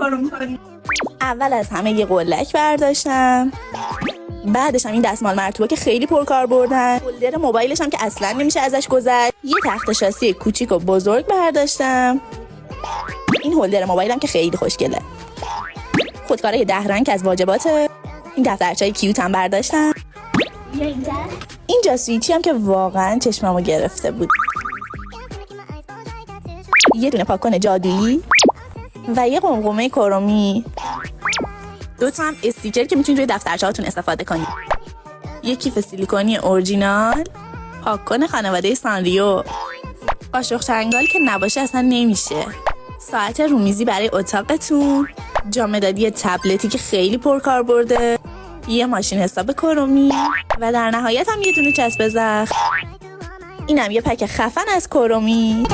کارو میکنی؟ اول از همه یه قلک برداشتم، بعدش هم این دستمال مرطوبه که خیلی پرکار بردن، هولدر موبایلش هم که اصلا نمیشه ازش گذشت، یه تخت شاسی کوچیک و بزرگ برداشتم. این هولدر موبایلم که خیلی خوشگله. خودکارای 10 رنگ که از واجباته. این دفترچه‌ی کیوت هم برداشتم. اینجا سویچی هم که واقعا چشممو گرفته بود. یه دونه پاکن جادویی و یه قمقمه کرومی. 2 تا هم استیکر که میتونید روی دفترچه‌هاتون استفاده کنید. یه کیف سیلیکونی اورجینال، پاکن خانواده سانریو. قاشق چنگال که نباشه اصلا نمیشه. ساعت رومیزی برای اتاقتون. جامدادی تبلتی که خیلی پرکار برده. یه ماشین حساب کرومی و در نهایت هم یه دونه چسب زخم. اینم یه پک خفن از کرومی.